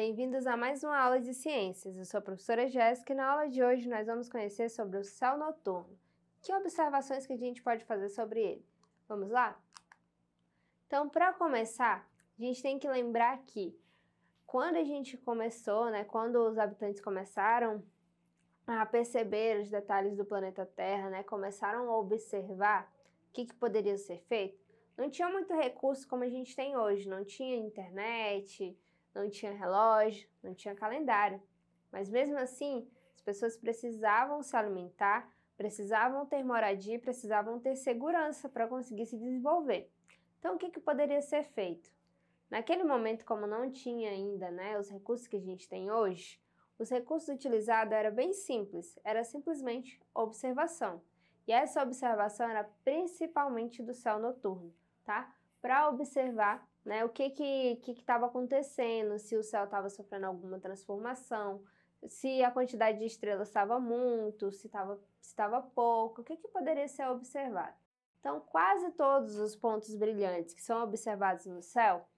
Bem-vindos a mais uma aula de ciências. Eu sou a professora Jéssica e na aula de hoje nós vamos conhecer sobre o céu noturno. Que observações que a gente pode fazer sobre ele? Vamos lá? Então, para começar, a gente tem que lembrar que quando a gente começou, quando os habitantes começaram a perceber os detalhes do planeta Terra, começaram a observar o que poderia ser feito, não tinha muito recurso como a gente tem hoje, não tinha internet, não tinha relógio, não tinha calendário. Mas mesmo assim, as pessoas precisavam se alimentar, precisavam ter moradia, precisavam ter segurança para conseguir se desenvolver. Então, o que poderia ser feito? Naquele momento, como não tinha ainda os recursos que a gente tem hoje, os recursos utilizados eram bem simples, era simplesmente observação. E essa observação era principalmente do céu noturno, tá? Para observar o que estava acontecendo, se o céu estava sofrendo alguma transformação, se a quantidade de estrelas estava muito, se estava pouco, o que poderia ser observado. Então, quase todos os pontos brilhantes que são observados no céu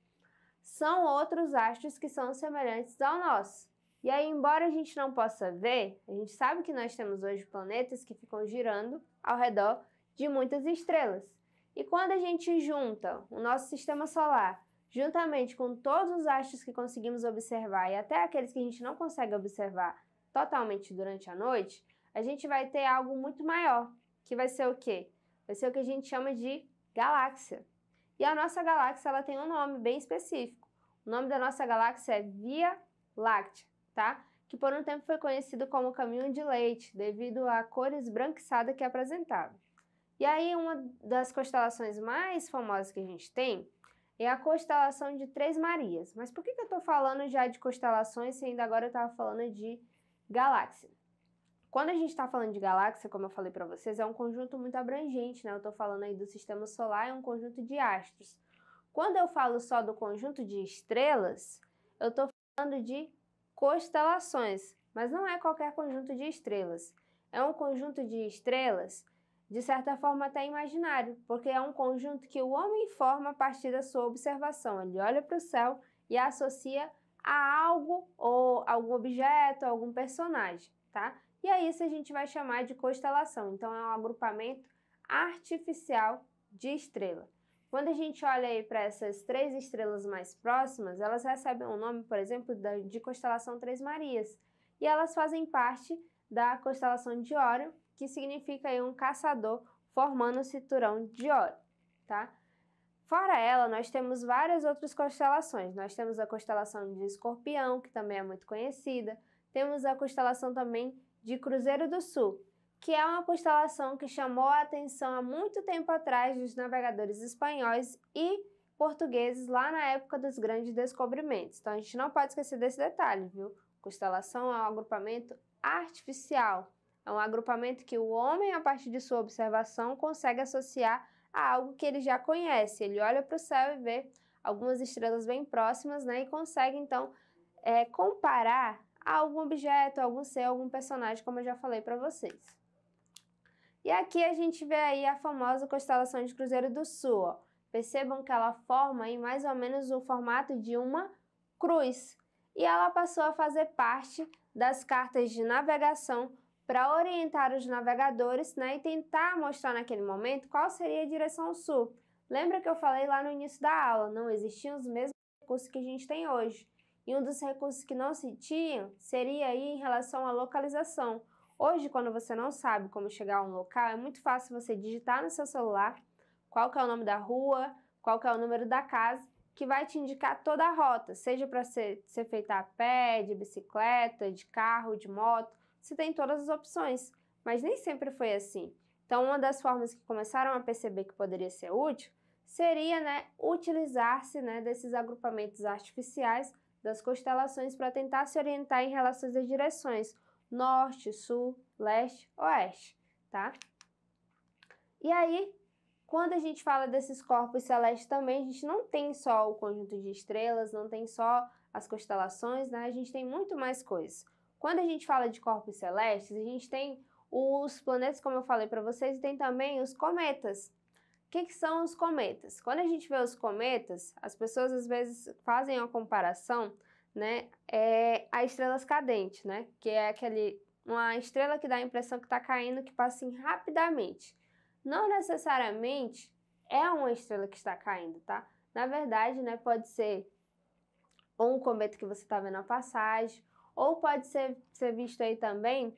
são outros astros que são semelhantes ao nosso. E aí, embora a gente não possa ver, a gente sabe que nós temos hoje planetas que ficam girando ao redor de muitas estrelas. E quando a gente junta o nosso sistema solar, juntamente com todos os astros que conseguimos observar e até aqueles que a gente não consegue observar totalmente durante a noite, a gente vai ter algo muito maior, que vai ser o quê? Vai ser o que a gente chama de galáxia. E a nossa galáxia ela tem um nome bem específico. O nome da nossa galáxia é Via Láctea, tá? Que por um tempo foi conhecido como caminho de leite, devido à cor esbranquiçada que apresentava. E aí uma das constelações mais famosas que a gente tem é a constelação de Três Marias. Mas por que eu estou falando já de constelações se ainda agora eu estava falando de galáxia? Quando a gente está falando de galáxia, como eu falei para vocês, é um conjunto muito abrangente, Eu estou falando aí do sistema solar, é um conjunto de astros. Quando eu falo só do conjunto de estrelas, eu estou falando de constelações, mas não é qualquer conjunto de estrelas. É um conjunto de estrelas, de certa forma até imaginário, porque é um conjunto que o homem forma a partir da sua observação. Ele olha para o céu e associa a algo, ou algum objeto, algum personagem, tá? E aí isso a gente vai chamar de constelação. Então é um agrupamento artificial de estrela. Quando a gente olha aí para essas três estrelas mais próximas, elas recebem o nome, por exemplo, de constelação Três Marias. E elas fazem parte da constelação de Órion, que significa aí um caçador formando o cinturão de Órion, tá? Fora ela, nós temos várias outras constelações. Nós temos a constelação de Escorpião, que também é muito conhecida. Temos a constelação também de Cruzeiro do Sul, que é uma constelação que chamou a atenção há muito tempo atrás dos navegadores espanhóis e portugueses lá na época dos grandes descobrimentos. Então a gente não pode esquecer desse detalhe, viu? Constelação é um agrupamento artificial, é um agrupamento que o homem, a partir de sua observação, consegue associar a algo que ele já conhece. Ele olha para o céu e vê algumas estrelas bem próximas, e consegue então comparar a algum objeto, algum ser, algum personagem, como eu já falei para vocês. E aqui a gente vê aí a famosa constelação de Cruzeiro do Sul. Ó. Percebam que ela forma aí mais ou menos o formato de uma cruz. E ela passou a fazer parte das cartas de navegação para orientar os navegadores e tentar mostrar naquele momento qual seria a direção sul. Lembra que eu falei lá no início da aula, não existiam os mesmos recursos que a gente tem hoje. E um dos recursos que não se tinha seria aí em relação à localização. Hoje, quando você não sabe como chegar a um local, é muito fácil você digitar no seu celular qual que é o nome da rua, qual que é o número da casa, que vai te indicar toda a rota, seja para ser feita a pé, de bicicleta, de carro, de moto, você tem todas as opções, mas nem sempre foi assim. Então, uma das formas que começaram a perceber que poderia ser útil seria utilizar-se desses agrupamentos artificiais das constelações para tentar se orientar em relação às direções norte, sul, leste, oeste, tá? E aí, quando a gente fala desses corpos celestes também, a gente não tem só o conjunto de estrelas, não tem só as constelações, A gente tem muito mais coisas. Quando a gente fala de corpos celestes, a gente tem os planetas, como eu falei para vocês, e tem também os cometas. O que são os cometas? Quando a gente vê os cometas, as pessoas às vezes fazem uma comparação né, é a estrelas cadentes, né, que é uma estrela que dá a impressão que está caindo, que passa assim rapidamente. Não necessariamente é uma estrela que está caindo, tá? Na verdade, né, pode ser ou um cometa que você está vendo a passagem, ou pode ser visto aí também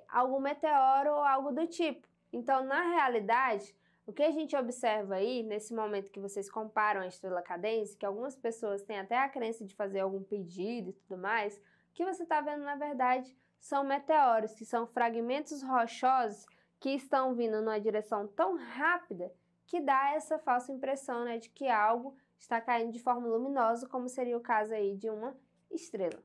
algum meteoro ou algo do tipo. Então, na realidade, o que a gente observa aí, nesse momento que vocês comparam a estrela cadente, que algumas pessoas têm até a crença de fazer algum pedido e tudo mais, o que você está vendo, na verdade, são meteoros, que são fragmentos rochosos que estão vindo numa direção tão rápida que dá essa falsa impressão, né, de que algo está caindo de forma luminosa, como seria o caso aí de uma estrela.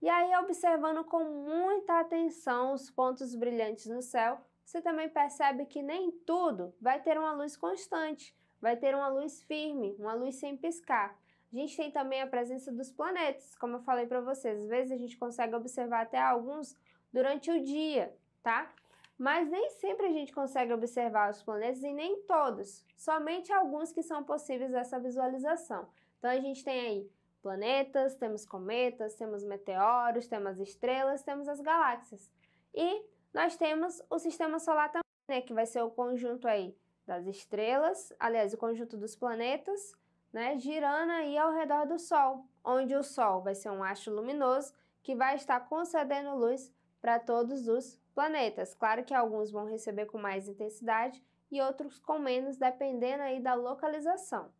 E aí, observando com muita atenção os pontos brilhantes no céu, você também percebe que nem tudo vai ter uma luz constante, vai ter uma luz firme, uma luz sem piscar. A gente tem também a presença dos planetas, como eu falei para vocês, às vezes a gente consegue observar até alguns durante o dia, tá? Mas nem sempre a gente consegue observar os planetas e nem todos, somente alguns que são possíveis essa visualização. Então a gente tem aí planetas, temos cometas, temos meteoros, temos estrelas, temos as galáxias. E nós temos o sistema solar também, né, que vai ser o conjunto aí das estrelas, aliás, o conjunto dos planetas, né, girando aí ao redor do Sol, onde o Sol vai ser um astro luminoso que vai estar concedendo luz para todos os planetas. Claro que alguns vão receber com mais intensidade e outros com menos, dependendo aí da localização.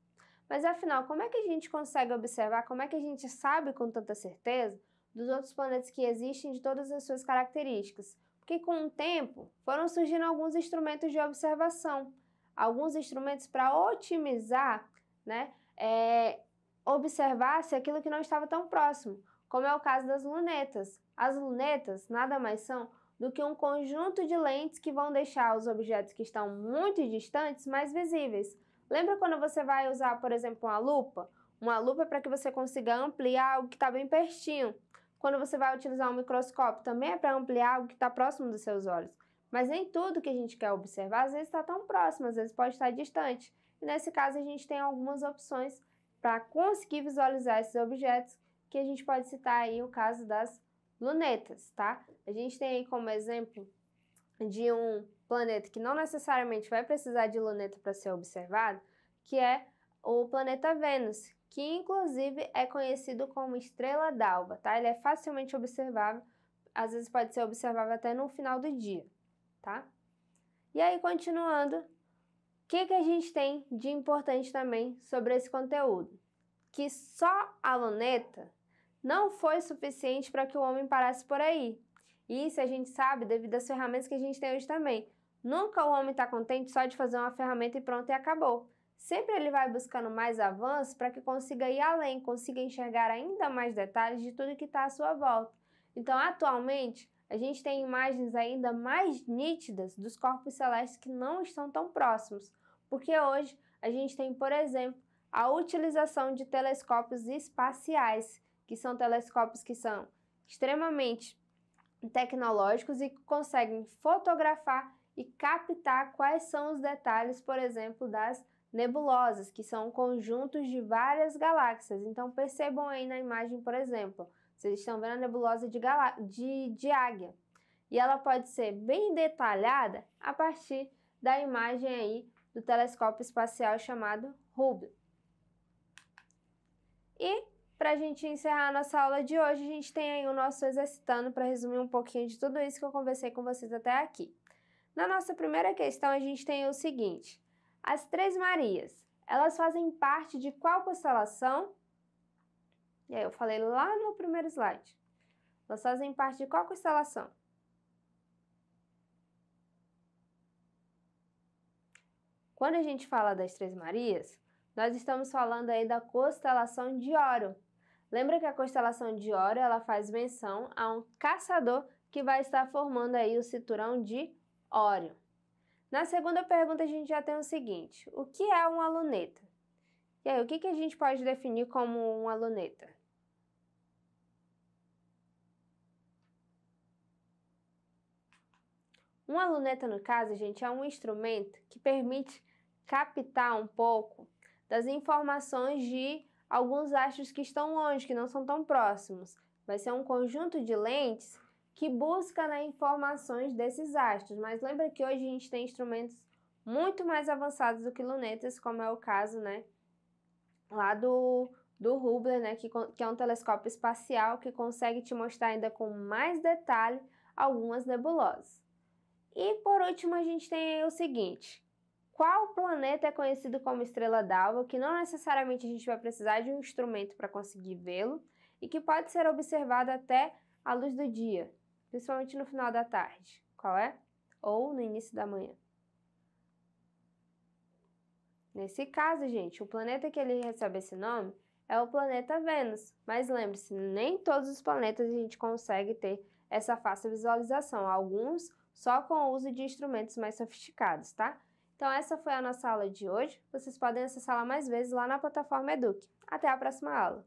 Mas afinal, como é que a gente consegue observar, como é que a gente sabe com tanta certeza dos outros planetas que existem, de todas as suas características? Porque com o tempo foram surgindo alguns instrumentos de observação, alguns instrumentos para otimizar, né, observar se aquilo que não estava tão próximo, como é o caso das lunetas. As lunetas nada mais são do que um conjunto de lentes que vão deixar os objetos que estão muito distantes mais visíveis. Lembra quando você vai usar, por exemplo, uma lupa? Uma lupa é para que você consiga ampliar algo que está bem pertinho. Quando você vai utilizar um microscópio, também é para ampliar algo que está próximo dos seus olhos. Mas nem tudo que a gente quer observar, às vezes está tão próximo, às vezes pode estar distante. E nesse caso, a gente tem algumas opções para conseguir visualizar esses objetos, que a gente pode citar aí o caso das lunetas, tá? A gente tem aí como exemplo de um planeta que não necessariamente vai precisar de luneta para ser observado, que é o planeta Vênus, que inclusive é conhecido como estrela d'alva, tá? Ele é facilmente observável, às vezes pode ser observável até no final do dia, tá? E aí, continuando, o que a gente tem de importante também sobre esse conteúdo? Que só a luneta não foi suficiente para que o homem parasse por aí. E isso a gente sabe devido às ferramentas que a gente tem hoje também. Nunca o homem está contente só de fazer uma ferramenta e pronto, e acabou. Sempre ele vai buscando mais avanços para que consiga ir além, consiga enxergar ainda mais detalhes de tudo que está à sua volta. Então, atualmente, a gente tem imagens ainda mais nítidas dos corpos celestes que não estão tão próximos, porque hoje a gente tem, por exemplo, a utilização de telescópios espaciais, que são telescópios que são extremamente tecnológicos e que conseguem fotografar e captar quais são os detalhes, por exemplo, das nebulosas, que são conjuntos de várias galáxias. Então percebam aí na imagem, por exemplo, vocês estão vendo a nebulosa de Águia. E ela pode ser bem detalhada a partir da imagem aí do telescópio espacial chamado Hubble. E para a gente encerrar a nossa aula de hoje, a gente tem aí o nosso exercitando para resumir um pouquinho de tudo isso que eu conversei com vocês até aqui. Na nossa primeira questão, a gente tem o seguinte: as Três Marias, elas fazem parte de qual constelação? E aí eu falei lá no primeiro slide. Elas fazem parte de qual constelação? Quando a gente fala das Três Marias, nós estamos falando aí da constelação de Órion. Lembra que a constelação de Órion, ela faz menção a um caçador que vai estar formando aí o cinturão de Órion. Na segunda pergunta, a gente já tem o seguinte: o que é uma luneta? E aí, o que a gente pode definir como uma luneta? Uma luneta, no caso, gente, é um instrumento que permite captar um pouco das informações de alguns astros que estão longe, que não são tão próximos. Vai ser um conjunto de lentes que busca, né, informações desses astros. Mas lembra que hoje a gente tem instrumentos muito mais avançados do que lunetas, como é o caso, né, lá do Hubble, né, que é um telescópio espacial que consegue te mostrar ainda com mais detalhe algumas nebulosas. E por último a gente tem aí o seguinte: qual planeta é conhecido como estrela d'alva, que não necessariamente a gente vai precisar de um instrumento para conseguir vê-lo e que pode ser observado até à luz do dia, principalmente no final da tarde? Qual é? Ou no início da manhã. Nesse caso, gente, o planeta que ele recebe esse nome é o planeta Vênus. Mas lembre-se, nem todos os planetas a gente consegue ter essa fácil visualização. Alguns só com o uso de instrumentos mais sofisticados, tá? Então essa foi a nossa aula de hoje. Vocês podem acessá-la mais vezes lá na plataforma Eduque. Até a próxima aula!